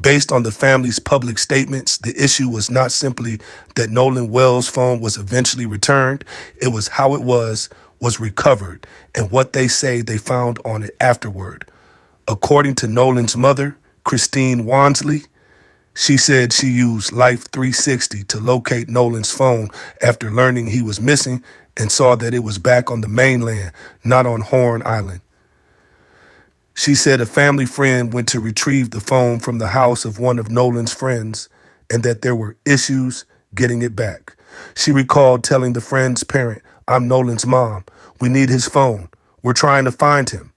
Based on the family's public statements, the issue was not simply that Nolan Wells' phone was eventually returned, it was how it was recovered and what they say they found on it afterward. According to Nolan's mother, Christine Wansley, she said she used Life 360 to locate Nolan's phone after learning he was missing and saw that it was back on the mainland, not on Horn Island. She said a family friend went to retrieve the phone from the house of one of Nolan's friends and that there were issues getting it back. She recalled telling the friend's parent, "I'm Nolan's mom. We need his phone. We're trying to find him."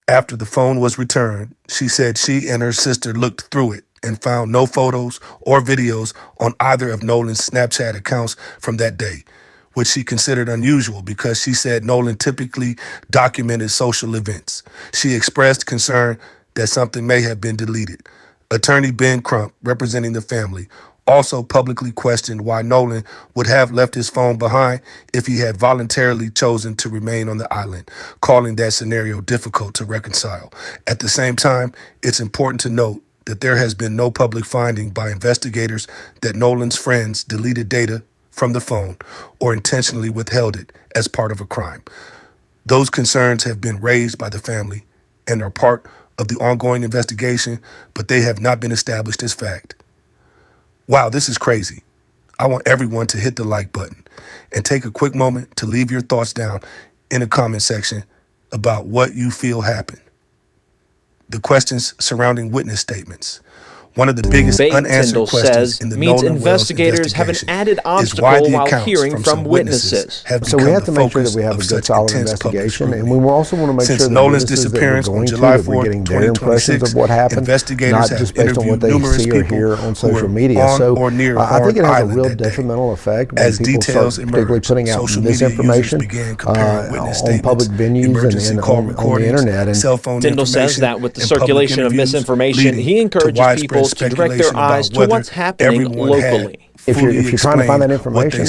After the phone was returned, she said she and her sister looked through it and found no photos or videos on either of Nolan's Snapchat accounts from that day, which she considered unusual because she said Nolan typically documented social events. She expressed concern that something may have been deleted. Attorney Ben Crump, representing the family, also publicly questioned why Nolan would have left his phone behind if he had voluntarily chosen to remain on the island, calling that scenario difficult to reconcile. At the same time, it's important to note that there has been no public finding by investigators that Nolan's friends deleted data from the phone or intentionally withheld it as part of a crime. Those concerns have been raised by the family and are part of the ongoing investigation, but they have not been established as fact. Wow, this is crazy. I want everyone to hit the like button and take a quick moment to leave your thoughts down in the comment section about what you feel happened. The questions surrounding witness statements. One of the biggest unanswered questions in the Nolan investigators have an added obstacle while hearing from witnesses. So we have to make sure that we have a good, solid investigation, and we also want to make sure that Nolan's disappearance on July 4th, getting their impressions of what happened, not just based on what they see or hear on social media. So I think it has a real detrimental effect when people start particularly putting out misinformation on public venues and on the internet. And Tyndall says that with the circulation of misinformation, he encourages people to direct their eyes to what's happening locally. If you're trying to find that information,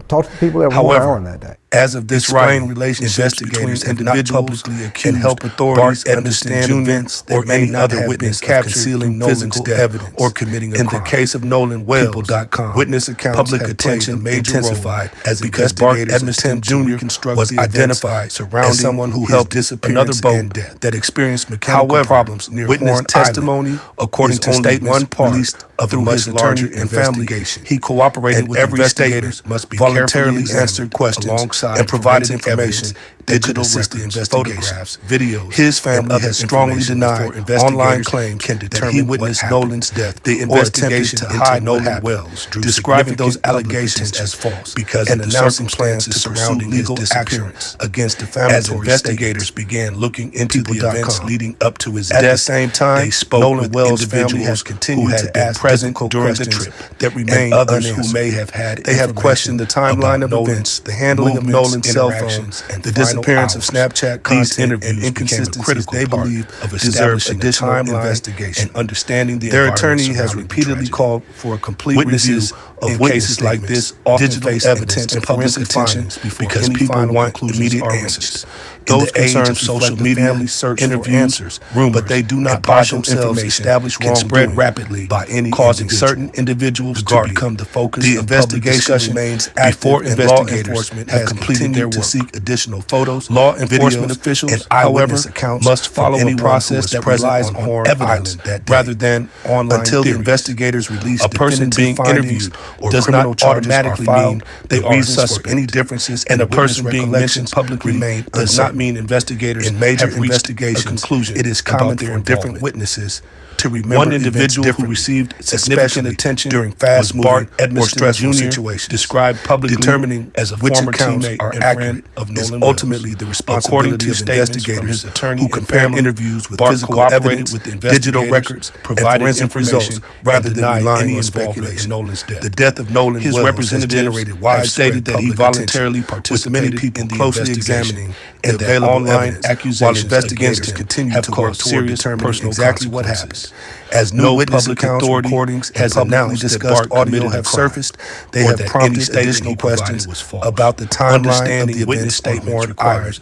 talk to the people that were on island that day. As of this writing, investigators and individuals can help authorities understand events or any other witness concealing Nolan's death or committing a crime. In the case of Nolan Wells, witness accounts public attention intensified as Bart Edmiston Jr. was identified as someone who helped another boat that experienced mechanical problems near witness testimony, according to only one part of a much larger investigation. He cooperated with investigators, must be voluntarily answered questions and provided information, digital records, photographs, videos. His family has strongly denied online claims that he witnessed Nolan's death. The investigation to hide Nolan Wells, describing those allegations as false because and announcing plans to pursue legal action against defamatory investigators began looking into the events leading up to his death. At the same time, Nolan Wells' family has continued to ask present during the trip that remain others who may have had. They have questioned the timeline of events, the handling of Nolan's cell phone, the disappearance of Snapchat content, and inconsistencies they believe deserve additional investigation. And understanding their attorney has repeatedly called for a complete review of cases like this, often face evidence and public attention because people want immediate answers. Those concerns of social media, interviews, but they do not buy themselves. Established can spread rapidly by any causing certain individuals to become the focus. The investigation remains before investigators have completed their work to seek additional photos. Law enforcement officials, and eyewitness accounts must follow a process that relies on Horn Island rather than online. Until the investigators release a person being interviewed or does not automatically mean they are suspect. Any differences and a person being mentioned publicly does not mean investigators in major investigations conclusion. It is common for different witnesses to remember one individual who received significant attention during fast-moving or stressful situations, described publicly determining as a former teammate are accurate of Nolan ultimately the responsibility of investigators who compare interviews with physical evidence, with digital records, provided information rather than relying on speculation in Nolan's death. The death of Nolan, his representatives generated widespread stated that he voluntarily participated with many people closely examining and that online accusations while investigators continue to work toward determining exactly what happened. As no witness accounts, recordings, has announced discussed audio have surfaced, they have prompted additional questions about the timeline of the events on Horn Island.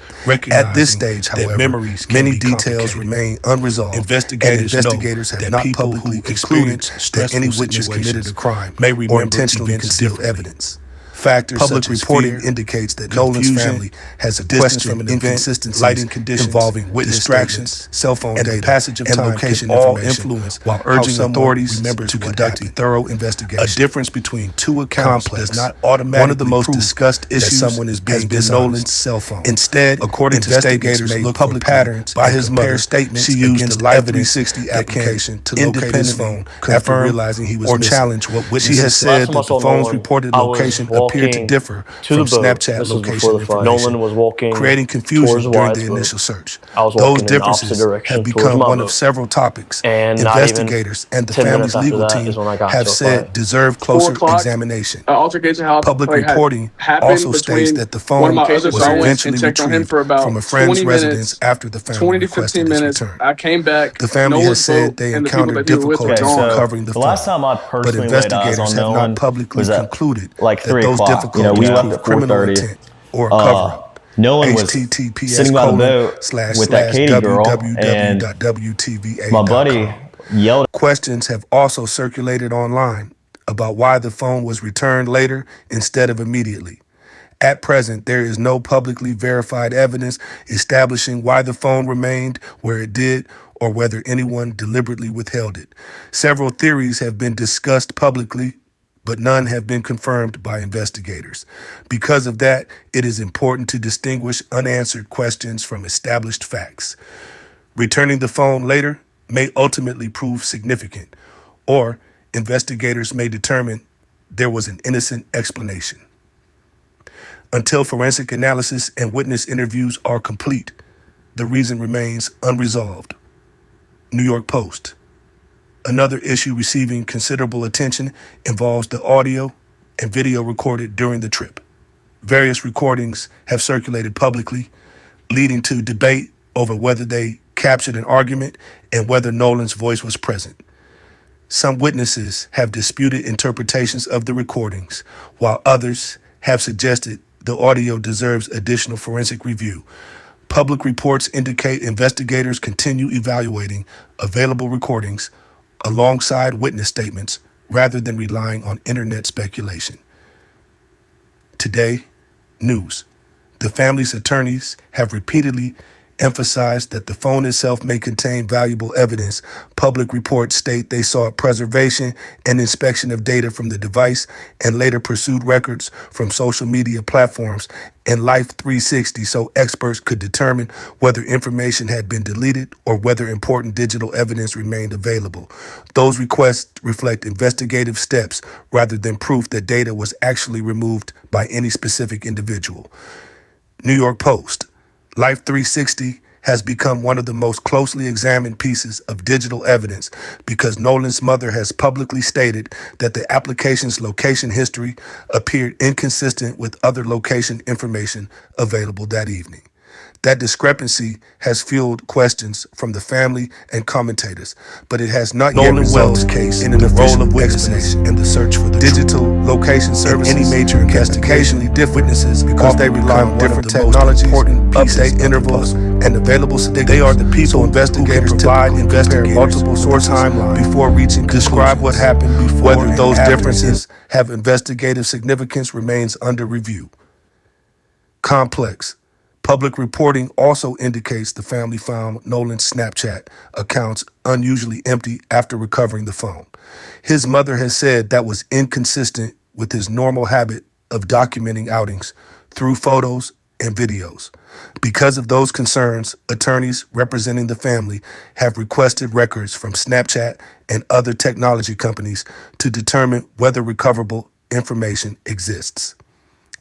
At this stage, however, many details remain unresolved, and investigators have not publicly concluded that any witness committed a crime or intentionally concealed evidence. Factors public reporting indicates that Nolan's family has a questioned inconsistencies, lighting conditions involving witness distractions, cell phone data, passage of time, location all influence, while urging authorities to conduct a thorough investigation. A difference between two accounts does not automatically one of the most discussed issues someone is being Nolan's cell phone. Instead, according to investigators, made public patterns by his mother statements. She used the Life 360 application to locate his phone after realizing he was missing. Challenge what witnesses. She has said that the phone's reported location appeared to differ from Snapchat location information, Nolan was walking creating confusion during the initial search. Those differences have become one of several topics investigators and the family's legal team have said deserve closer examination. Public reporting also states that the phone was eventually retrieved from a friend's residence after the family requested its return. The family has said they encountered difficulties recovering the phone, last time I personally but investigators have not publicly concluded like that those difficulties we left prove at criminal 4:30. intent or a cover-up. Nolan was sitting by the boat with that Katie girl, and my buddy yelled. Questions have also circulated online about why the phone was returned later instead of immediately. At present, there is no publicly verified evidence establishing why the phone remained where it did or whether anyone deliberately withheld it. Several theories have been discussed publicly, but none have been confirmed by investigators. Because of that, it is important to distinguish unanswered questions from established facts. Returning the phone later may ultimately prove significant, or investigators may determine there was an innocent explanation. Until forensic analysis and witness interviews are complete, the reason remains unresolved. New York Post. Another issue receiving considerable attention involves the audio and video recorded during the trip. Various recordings have circulated publicly, leading to debate over whether they captured an argument and whether Nolan's voice was present. Some witnesses have disputed interpretations of the recordings, while others have suggested the audio deserves additional forensic review. Public reports indicate investigators continue evaluating available recordings alongside witness statements rather than relying on internet speculation. Today, news. The family's attorneys have repeatedly emphasized that the phone itself may contain valuable evidence. Public reports state they saw preservation and inspection of data from the device and later pursued records from social media platforms and Life 360 so experts could determine whether information had been deleted or whether important digital evidence remained available. Those requests reflect investigative steps rather than proof that data was actually removed by any specific individual. New York Post. Life 360 has become one of the most closely examined pieces of digital evidence because Nolan's mother has publicly stated that the application's location history appeared inconsistent with other location information available that evening. That discrepancy has fueled questions from the family and commentators, but it has not yet resolved case in the role of explanation in the search for the digital location services. Any major investigation, different witnesses because they rely on different technologies, update intervals, and available statistics. They are the people investigators provide multiple source timelines before reaching describe what happened before. Whether those differences have investigative significance remains under review. Complex. Public reporting also indicates the family found Nolan's Snapchat accounts unusually empty after recovering the phone. His mother has said that was inconsistent with his normal habit of documenting outings through photos and videos. Because of those concerns, attorneys representing the family have requested records from Snapchat and other technology companies to determine whether recoverable information exists.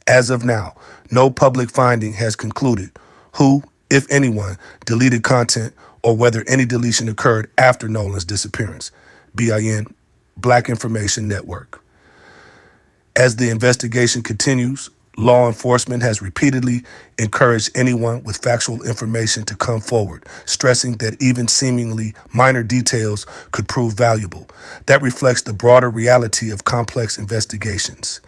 As of now, no public finding has concluded who, if anyone, deleted content or whether any deletion occurred after Nolan's disappearance. BIN, Black Information Network. As the investigation continues, Law enforcement has repeatedly encouraged anyone with factual information to come forward, stressing that even seemingly minor details could prove valuable. That reflects the broader reality of complex investigations.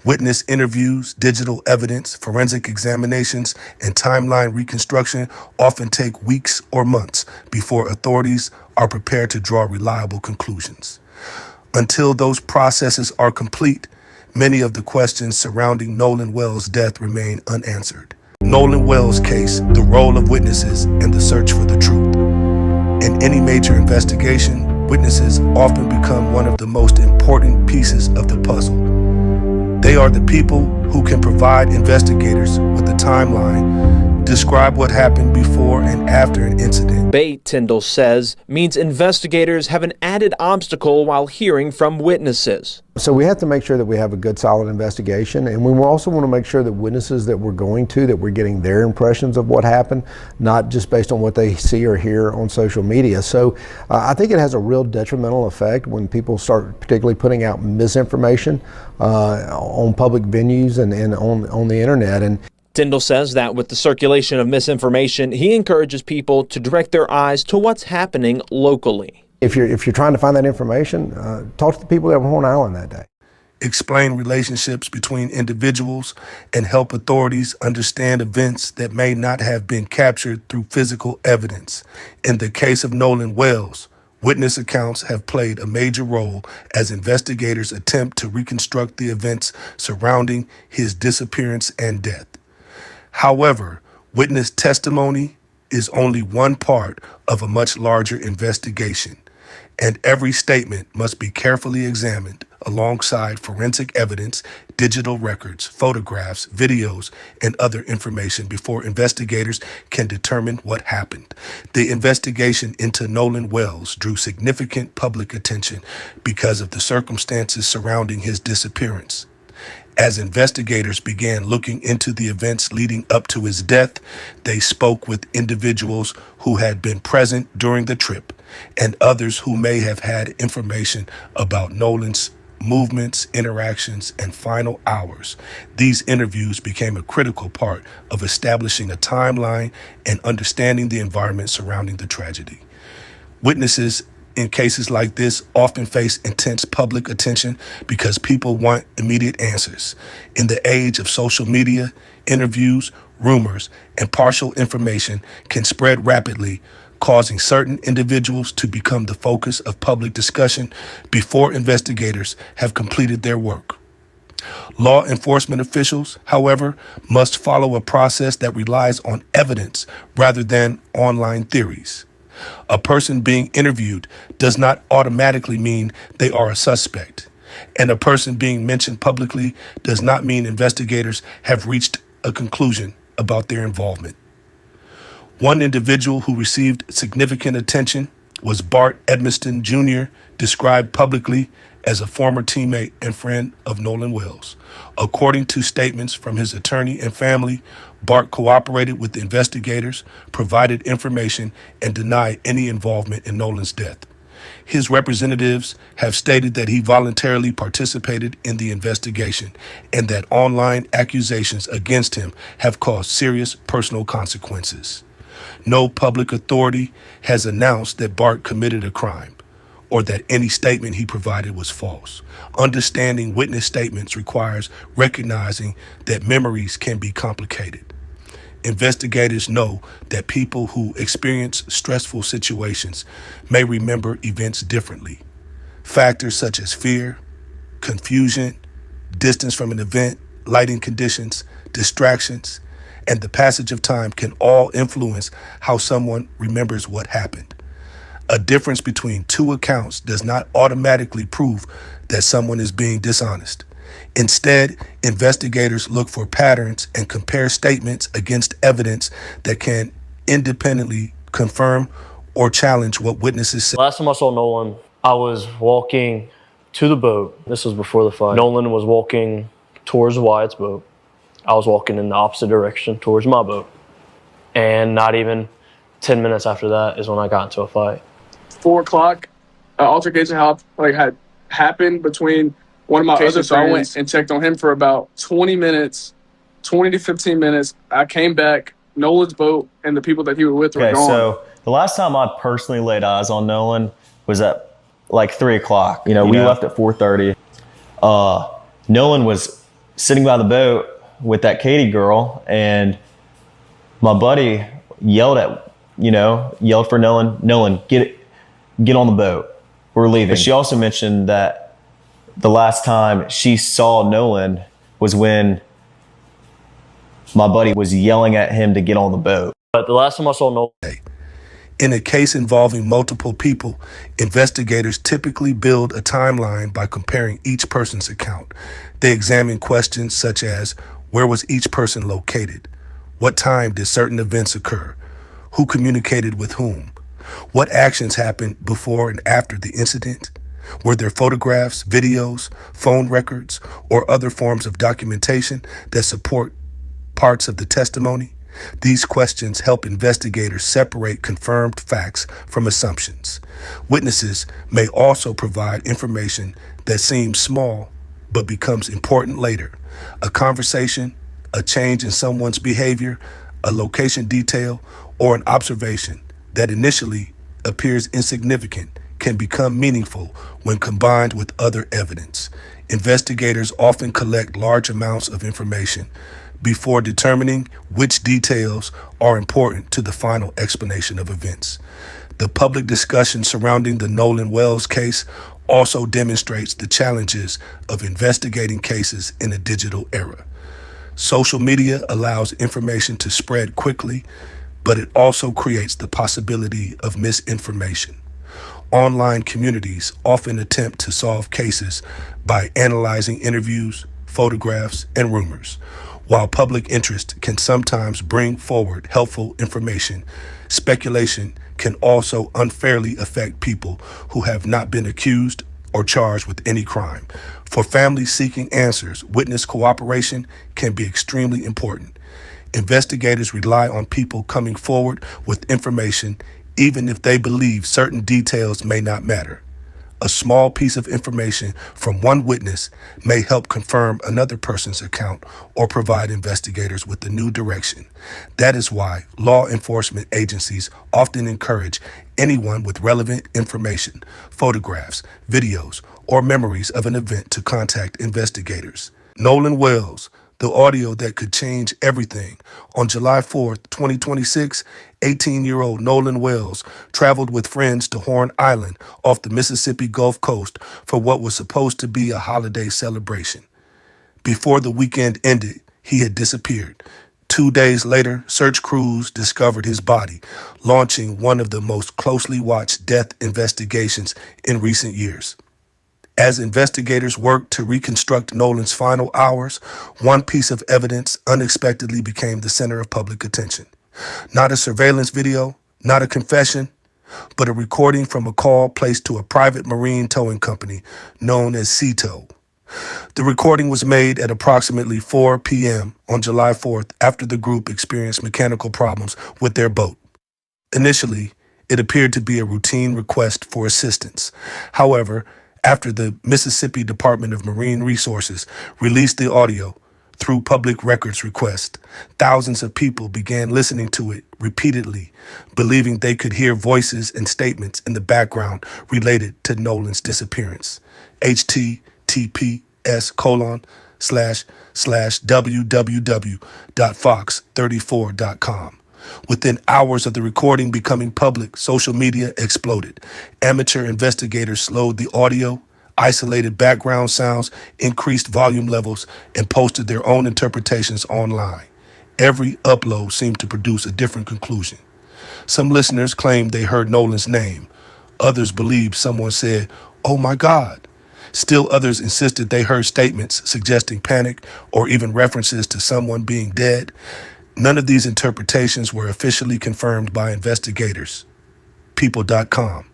Witness interviews, digital evidence, forensic examinations, and timeline reconstruction often take weeks or months before authorities are prepared to draw reliable conclusions. Until those processes are complete, many of the questions surrounding Nolan Wells' death remain unanswered. Nolan Wells' case, the role of witnesses, and the search for the truth. In any major investigation, witnesses often become one of the most important pieces of the puzzle. They are the people who can provide investigators with a timeline, describe what happened before and after an incident. Bait, Tyndall says, means investigators have an added obstacle while hearing from witnesses. So we have to make sure that we have a good, solid investigation, and we also want to make sure that witnesses that we're going to, that we're getting their impressions of what happened, not just based on what they see or hear on social media. So I think it has a real detrimental effect when people start particularly putting out misinformation on public venues and on the internet. And Tyndall says that with the circulation of misinformation, he encourages people to direct their eyes to what's happening locally. If you're trying to find that information, talk to the people that were on Horn Island that day. Explain relationships between individuals and help authorities understand events that may not have been captured through physical evidence. In the case of Nolan Wells, witness accounts have played a major role as investigators attempt to reconstruct the events surrounding his disappearance and death. However, witness testimony is only one part of a much larger investigation, and every statement must be carefully examined alongside forensic evidence, digital records, photographs, videos, and other information before investigators can determine what happened. The investigation into Nolan Wells drew significant public attention because of the circumstances surrounding his disappearance. As investigators began looking into the events leading up to his death, they spoke with individuals who had been present during the trip and others who may have had information about Nolan's movements, interactions, and final hours. These interviews became a critical part of establishing a timeline and understanding the environment surrounding the tragedy. Witnesses in cases like this often face intense public attention because people want immediate answers. In the age of social media, interviews, rumors, and partial information can spread rapidly, causing certain individuals to become the focus of public discussion before investigators have completed their work. Law enforcement officials, however, must follow a process that relies on evidence rather than online theories. A person being interviewed does not automatically mean they are a suspect, and a person being mentioned publicly does not mean investigators have reached a conclusion about their involvement. One individual who received significant attention was Bart Edmiston Jr., described publicly as a former teammate and friend of Nolan Wells. According to statements from his attorney and family, Bart cooperated with the investigators, provided information, and denied any involvement in Nolan's death. His representatives have stated that he voluntarily participated in the investigation and that online accusations against him have caused serious personal consequences. No public authority has announced that Bart committed a crime or that any statement he provided was false. Understanding witness statements requires recognizing that memories can be complicated. Investigators know that people who experience stressful situations may remember events differently. Factors such as fear, confusion, distance from an event, lighting conditions, distractions, and the passage of time can all influence how someone remembers what happened. A difference between two accounts does not automatically prove that someone is being dishonest. Instead, investigators look for patterns and compare statements against evidence that can independently confirm or challenge what witnesses say. Last time I saw Nolan, I was walking to the boat. This was before the fight. Nolan was walking towards Wyatt's boat. I was walking in the opposite direction towards my boat. And not even 10 minutes after that is when I got into a fight. 4 o'clock, altercation had happened between one of my other friends. So I went and checked on him for about 20 minutes. 20 to 15 minutes. I came back. Nolan's boat and the people that he was with were gone. So the last time I personally laid eyes on Nolan was at like 3 o'clock. We left at 4:30. Nolan was sitting by the boat with that Katie girl, and my buddy yelled for Nolan, get on the boat. We're leaving. But she also mentioned that the last time she saw Nolan was when my buddy was yelling at him to get on the boat. But the last time I saw Nolan. In a case involving multiple people, investigators typically build a timeline by comparing each person's account. They examine questions such as, where was each person located? What time did certain events occur? Who communicated with whom? What actions happened before and after the incident? Were there photographs, videos, phone records, or other forms of documentation that support parts of the testimony? These questions help investigators separate confirmed facts from assumptions. Witnesses may also provide information that seems small but becomes important later. A conversation, a change in someone's behavior, a location detail, or an observation that initially appears insignificant can become meaningful when combined with other evidence. Investigators often collect large amounts of information before determining which details are important to the final explanation of events. The public discussion surrounding the Nolan Wells case also demonstrates the challenges of investigating cases in a digital era. Social media allows information to spread quickly, but it also creates the possibility of misinformation. Online communities often attempt to solve cases by analyzing interviews, photographs, and rumors. While public interest can sometimes bring forward helpful information, speculation can also unfairly affect people who have not been accused or charged with any crime. For families seeking answers, witness cooperation can be extremely important. Investigators rely on people coming forward with information, even if they believe certain details may not matter. A small piece of information from one witness may help confirm another person's account or provide investigators with a new direction. That is why law enforcement agencies often encourage anyone with relevant information, photographs, videos, or memories of an event to contact investigators. Nolan Wells, the audio that could change everything. On July 4th, 2026, 18-year-old Nolan Wells traveled with friends to Horn Island off the Mississippi Gulf Coast for what was supposed to be a holiday celebration. Before the weekend ended, he had disappeared. 2 days later, search crews discovered his body, launching one of the most closely watched death investigations in recent years. As investigators worked to reconstruct Nolan's final hours, one piece of evidence unexpectedly became the center of public attention. Not a surveillance video, not a confession, but a recording from a call placed to a private marine towing company known as Sea-Tow. The recording was made at approximately 4 p.m. on July 4th after the group experienced mechanical problems with their boat. Initially, it appeared to be a routine request for assistance. However, after the Mississippi Department of Marine Resources released the audio through public records request, thousands of people began listening to it repeatedly, believing they could hear voices and statements in the background related to Nolan's disappearance. https://www.fox34.com. Within hours of the recording becoming public, social media exploded. Amateur investigators slowed the audio, isolated background sounds, increased volume levels, and posted their own interpretations online. Every upload seemed to produce a different conclusion. Some listeners claimed they heard Nolan's name. Others believed someone said, "Oh my God." Still others insisted they heard statements suggesting panic or even references to someone being dead. None of these interpretations were officially confirmed by investigators. People.com.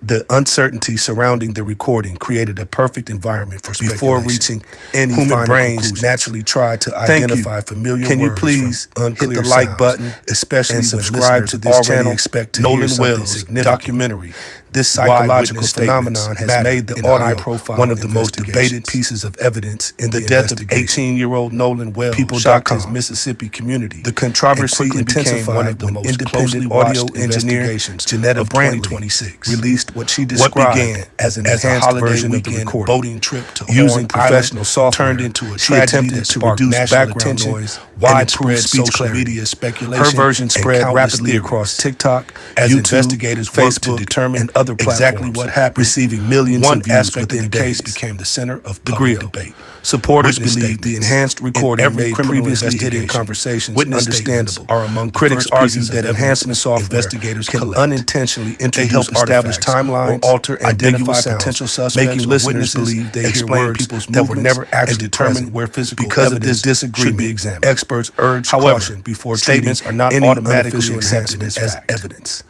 The uncertainty surrounding the recording created a perfect environment for speculation. Before reaching any human brains naturally try to identify familiar words. Can you please hit the like button, especially and subscribe to this channel? Expect to Nolan Wells documentary This psychological phenomenon has made the audio one of the most debated pieces of evidence in the death of 18-year-old Nolan Wells. People shocked his Mississippi community. The controversy intensified one of the most independent audio investigations, Janetta Brantley, 26, released what she described as an enhanced version of the recording. Boating trip to using professional software turned into a tragedy that sparked national attention, widespread social media speculation. Her version spread rapidly across TikTok as investigators worked to determine other platforms exactly what happened, receiving millions of views. One aspect of the case became the center of public debate. Supporters believe the enhanced recording made previously hidden conversations understandable. Critics argue that enhancement software investigators can unintentionally introduce establish timelines, or alter and identify potential suspects, making listeners believe they hear words that were never actually determined where physical because of this disagreement. Experts urge caution before statements are not automatically accepted as evidence.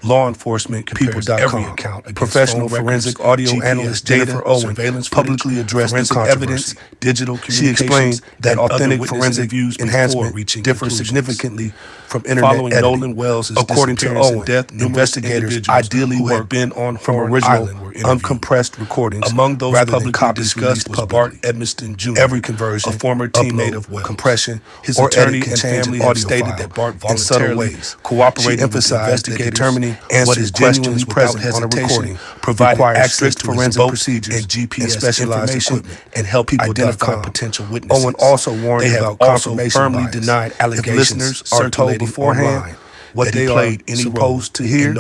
Law enforcement compares every account. Professional forensic audio analyst Jennifer Owen publicly addressed forensic evidence, digital communications. She explained that authentic forensic views enhancement differ significantly from internet following editing. Nolan Wells' according to Owen, death, investigators ideally who had been on from original uncompressed recordings. Among those publicly discussed was Bart Edmiston Jr. Every conversion, a former teammate of Wells. Compression, his attorney and family have stated that Bart voluntarily cooperated with investigators, determining what is genuinely present on a recording, provided access to forensic procedures and GPS specialized equipment, and help people identify potential witnesses. Owen also warned about confirmation firmly denied allegations. If listeners are told beforehand what they are supposed to hear,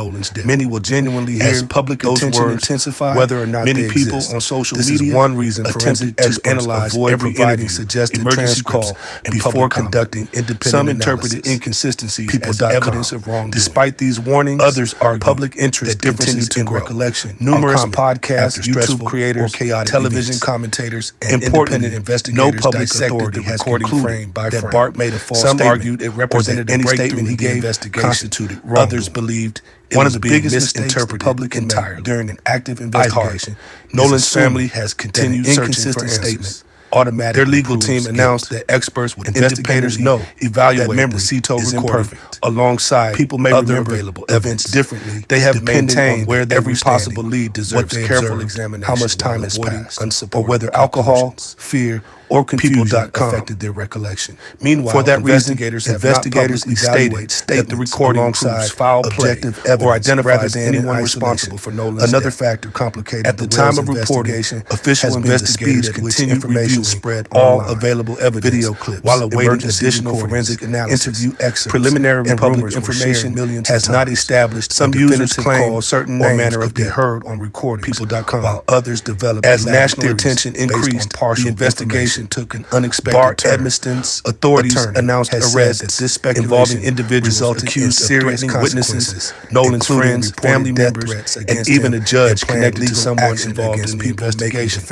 many will genuinely hear. As public attention intensifies, whether or not many people on social media, this is one reason attempted to analyze every interview, suggested emergency call, and before conducting independent some interpreted inconsistencies as evidence of wrongdoing. Despite these warnings, others argue public interest differences in recollection. Numerous podcasts, YouTube creators, television commentators, and independent investigators, no public authority has concluded that Bart made a false statement. Some argued it represented any statement he gave constituted wrong. Others believed one of the biggest misinterpreted public entirely during an active investigation. Nolan's family has continued searching for answers. Their legal team announced that experts with investigators evaluate the CETO recording alongside people may remember available events differently. They have maintained where every possible lead deserves careful examination, how much time has passed, or whether alcohol, fear, or confusion affected their recollection. Meanwhile, for that reason, investigators stated that the recording alongside foul play or identifies anyone responsible for Nolan's Another factor complicated at the time of reporting. Official investigators continue review spread all available evidence, video clips, while awaiting additional forensic analysis. Interview excerpts, preliminary and public information has not established some users claim certain or manner of being heard on recordings. People.com, while others developed as national attention increased. The investigation took an unexpected Bart Edmiston's authorities announced arrests involving individuals accused of threatening witnesses, Nolan's friends, family members, and even a judge connected to someone involved in the investigation.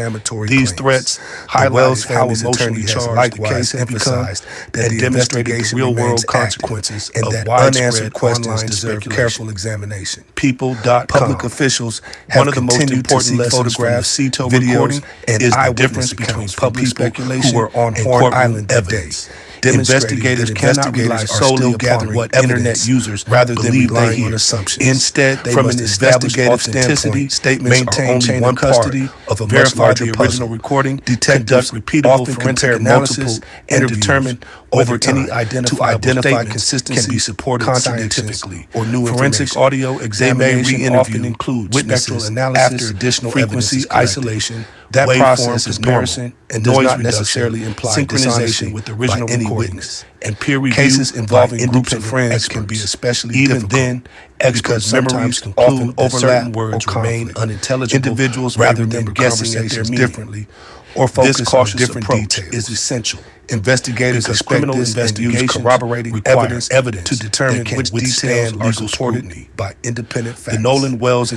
These threats highlight how emotionally charged the case has become, that demonstrated the real-world consequences and that unanswered questions deserve careful examination. People.com. Public officials have one of the most important photographs, CETO recording, and is the difference between public speculation who were on Horn Island evidence. Investigators cannot rely solely upon what internet users rather than relying on assumptions. Instead, they from an investigative standpoint, statements are only one custody of a verify the original recording, detectives repeatable forensic analysis, and determine over any identify consistency can be supported scientifically or new forensic audio examination often includes witnesses after additional frequency isolation. That process is comparison and does not necessarily imply synchronization with the original recordings. And peer review cases involving groups of friends can be especially difficult. Then, because memories often overlap words remain unintelligible. Individuals rather than guessing at their differently or focus on different details is essential. Investigators of criminal investigations corroborating evidence to determine which details are supported by independent facts. The Nolan Wells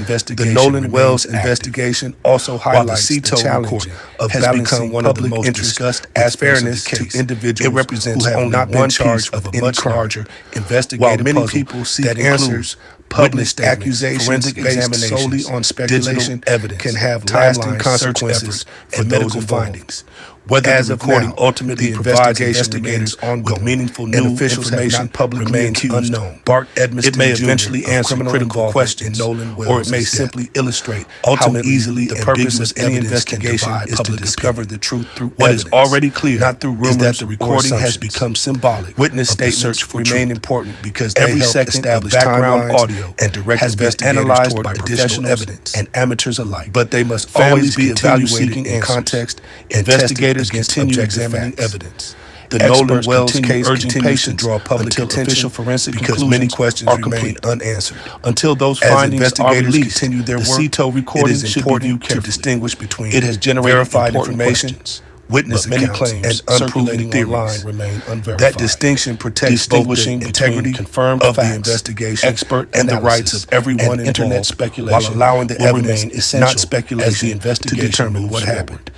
investigation also highlights the challenge of balancing one of the most discussed aspects to individuals. It represents only one charge of a much larger investigative puzzle. While many people seek answers, published accusations forensic based solely on speculation evidence can have lasting consequences for medical findings. Whether the recording ultimately provides investigators with meaningful new information remains unknown. Bart Edmiston may eventually answer critical questions, or it may simply illustrate how easily the purpose of any investigation is to discover the truth through what is already clear, not through rumors, is that the recording has become symbolic. Witness statements remain important because every second of background audio and direct has been analyzed by additional evidence and amateurs alike. But they must always be evaluated in context. Investigators continue examining evidence. The Nolan Wells case continues to draw public attention because many questions remain unanswered. Until those findings are released, continue their work. The CETO recording should be viewed to distinguish between it has generated verified information, witness accounts, and unproven theories remain unverified. That distinction protects both the integrity confirmed of the investigation, expert and the rights of everyone involved, internet speculation, while allowing the evidence, not speculation, to determine what happened.